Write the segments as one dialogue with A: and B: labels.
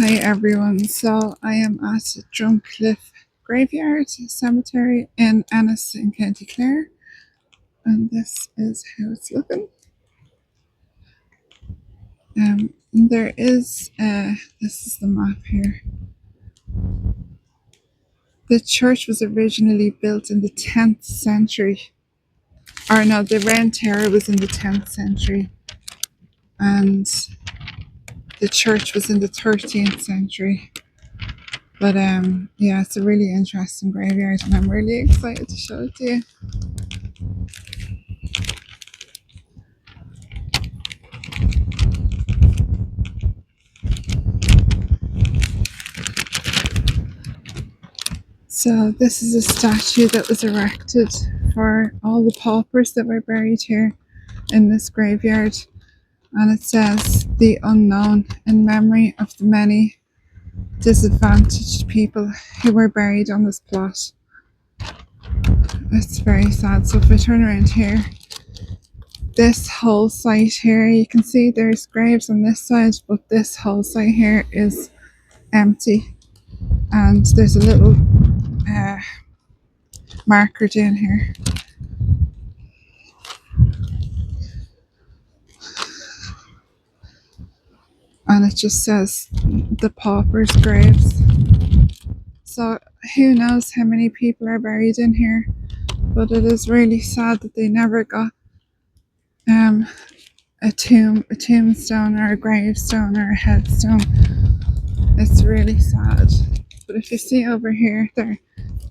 A: Hi everyone, so I am at Drumcliffe Cemetery in Ennis in County Clare, and this is how it's looking. There is, this is the map here. The church was originally built in the 10th century, or no, the Round Tower was in the 10th century, and the church was in the 13th century. But yeah, it's a really interesting graveyard, and I'm really excited to show it to you. So this is a statue that was erected for all the paupers that were buried here in this graveyard, and it says "The Unknown" in memory of the many disadvantaged people who were buried on this plot. It's very sad. So if I turn around here, this whole site here, you can see there's graves on this side, but this whole site here is empty, and there's a little marker down here. And it just says the paupers' graves. So who knows how many people are buried in here, but it is really sad that they never got a tombstone or a gravestone or a headstone. It's really sad. But if you see over here, there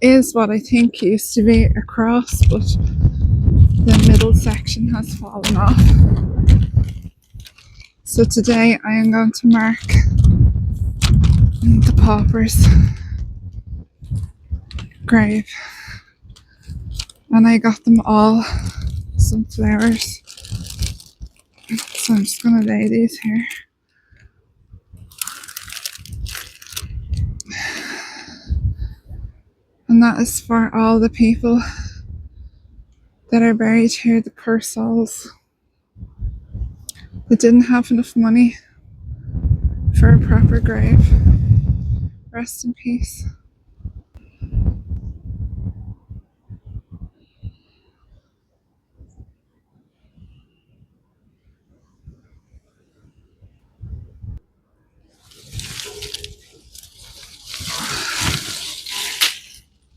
A: is what I think used to be a cross, but the middle section has fallen off. So today I am going to mark the pauper's grave, and I got them all some flowers, so I'm just going to lay these here. And that is for all the people that are buried here, the poor souls that didn't have enough money for a proper grave. Rest in peace.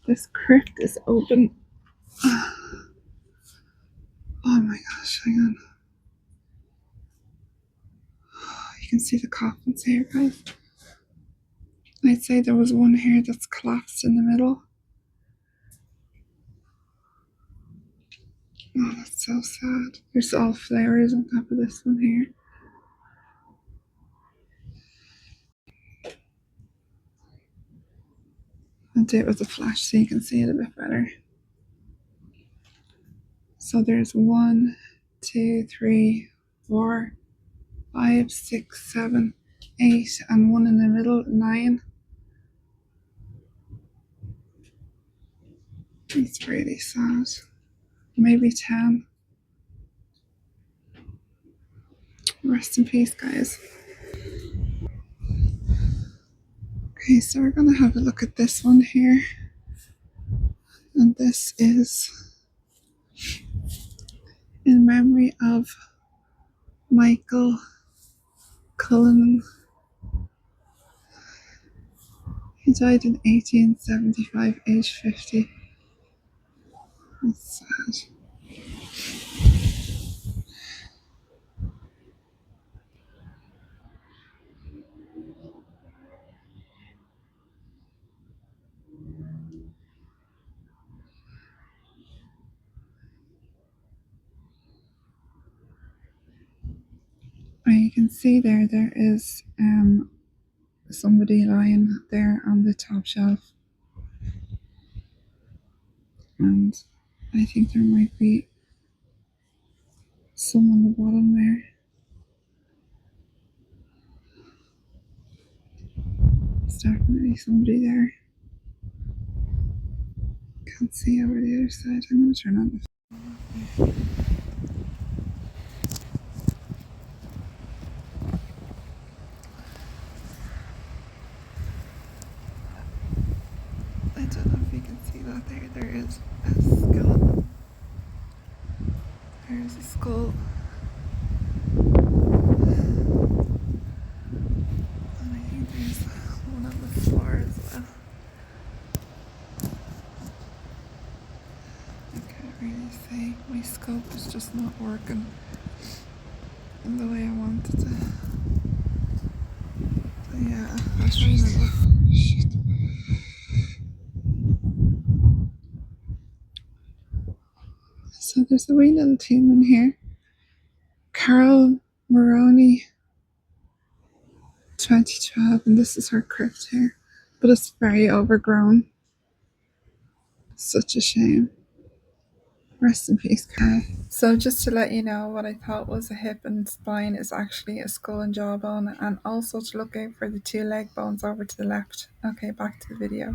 A: This crypt is open. Oh my gosh, hang on. You can see the coffins here, guys. I'd say there was one here that's collapsed in the middle. Oh, that's so sad. There's all flowers on top of this one here. I'll do it with a flash so you can see it a bit better. So there's 1, 2, 3, 4, 5, 6, 7, 8, and one in the middle, 9. It's really sad. Maybe 10. Rest in peace, guys. Okay, so we're gonna have a look at this one here. And this is in memory of Michael Cullen. He died in 1875, age 50. That's sad. And you can see there is somebody lying there on the top shelf. And I think there might be some on the bottom there. There's definitely somebody there. Can't see over the other side. I'm going to turn on the I don't know if you can see that there. There is a skeleton. There's a skull. And I think there's one on the floor as well. I can't really see. My scope is just not working in the way I wanted to. So yeah, I'll try and look. Shit. So there's a wee little tomb in here. Carol Maroney, 2012, and this is her crypt here. But it's very overgrown. Such a shame. Rest in peace, Carol. So just to let you know, what I thought was a hip and spine is actually a skull and jawbone, and also to look out for the 2 leg bones over to the left. Okay, back to the video.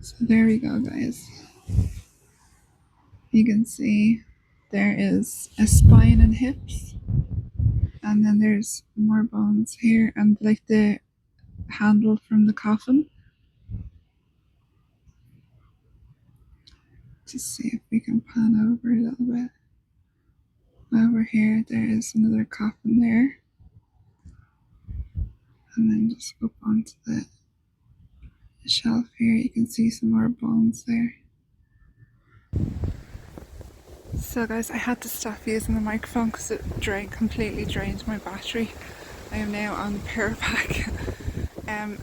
A: So there we go, guys. You can see there is a spine and hips, and then there's more bones here, and like the handle from the coffin. Just see if we can pan over a little bit. Over here, there is another coffin there, and then just up onto the shelf here, you can see some more bones there. So guys, I had to stop using the microphone because it completely drained my battery. I am now on the power pack.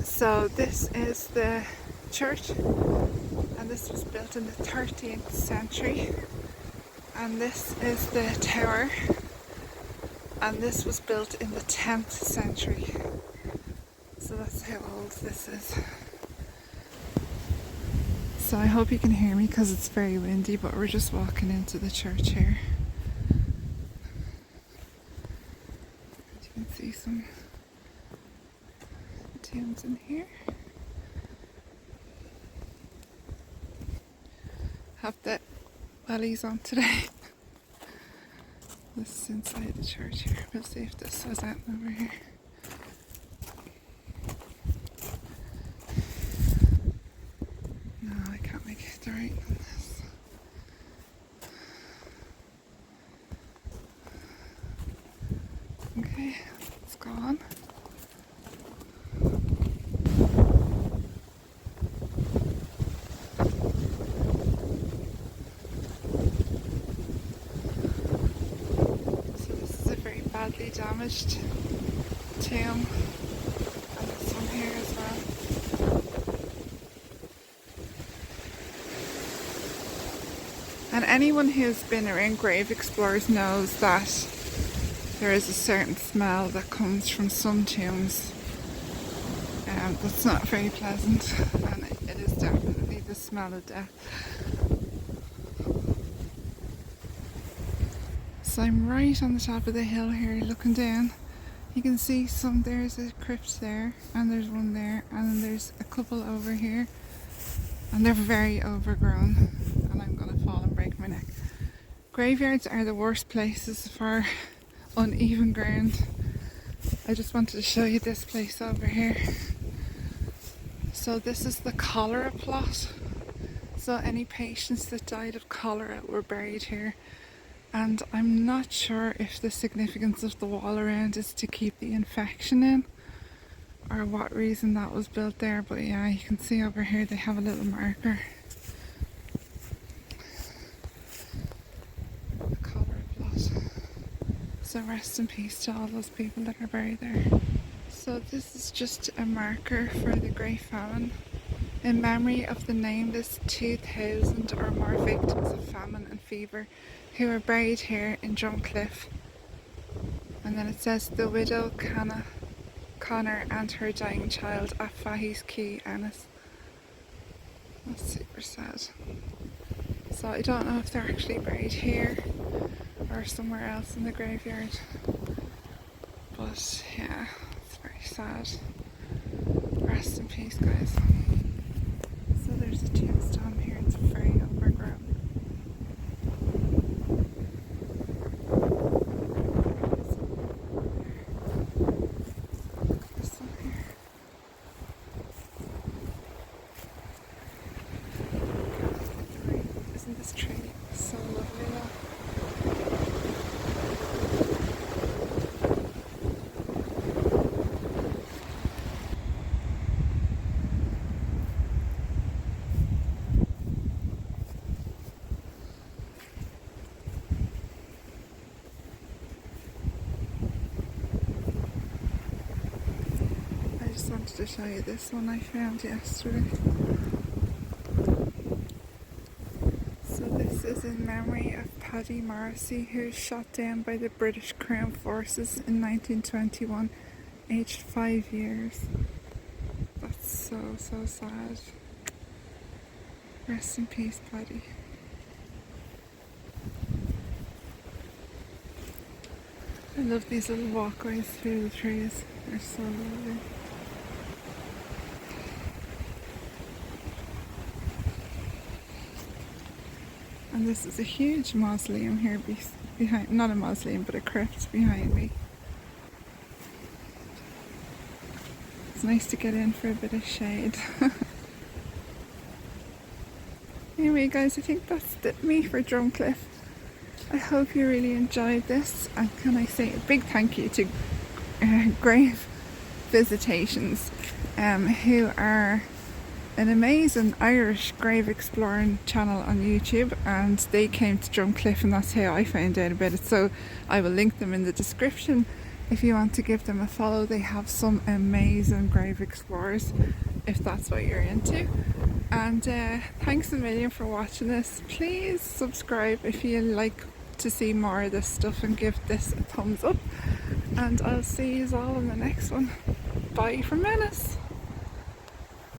A: So this is the church, and this was built in the 13th century, and this is the tower, and this was built in the 10th century. So that's how old this is. So I hope you can hear me because it's very windy, but we're just walking into the church here. You can see some tombs in here. Have the wellies on today. This is inside the church here. We'll see if this has anything over here. No, I can't make it the right on this. Okay, it's gone. So this is a very badly damaged tomb, and this one here as well. And anyone who's been around grave explorers knows that there is a certain smell that comes from some tombs that's not very pleasant, and it is definitely the smell of death. So I'm right on the top of the hill here looking down. You can see there's a crypt there, and there's one there, and then there's a couple over here, and they're very overgrown, and I'm gonna fall and break my neck. Graveyards are the worst places for uneven ground. I just wanted to show you this place over here. So this is the cholera plot. So any patients that died of cholera were buried here. And I'm not sure if the significance of the wall around is to keep the infection in, or what reason that was built there, but yeah, you can see over here they have a little marker. The cholera plot. So rest in peace to all those people that are buried there. So this is just a marker for the Great Famine, in memory of the nameless 2,000 or more victims of famine and fever who are buried here in Drumcliffe. And then it says the widow Connor and her dying child at Fahey's Key, Ennis. That's super sad. So I don't know if they're actually buried here or somewhere else in the graveyard, but yeah, it's very sad. Rest in peace, guys. So there's a tombstone here, it's very overgrown. This one here. wanted to show you this one I found yesterday. So this is in memory of Paddy Morrissey, who was shot down by the British Crown Forces in 1921, aged 5 years. That's so sad. Rest in peace, Paddy. I love these little walkways through the trees. They're so lovely. And this is a huge mausoleum here behind, not a mausoleum, but a crypt behind me. It's nice to get in for a bit of shade. Anyway guys, I think that's me for Drumcliffe. I hope you really enjoyed this, and can I say a big thank you to Grave Visitations, who are an amazing Irish grave exploring channel on YouTube, and they came to Drumcliffe and that's how I found out about it. So I will link them in the description if you want to give them a follow. They have some amazing grave explorers if that's what you're into. And thanks a million for watching this. Please subscribe if you like to see more of this stuff, and give this a thumbs up, and I'll see you all in the next one. Bye from Menace.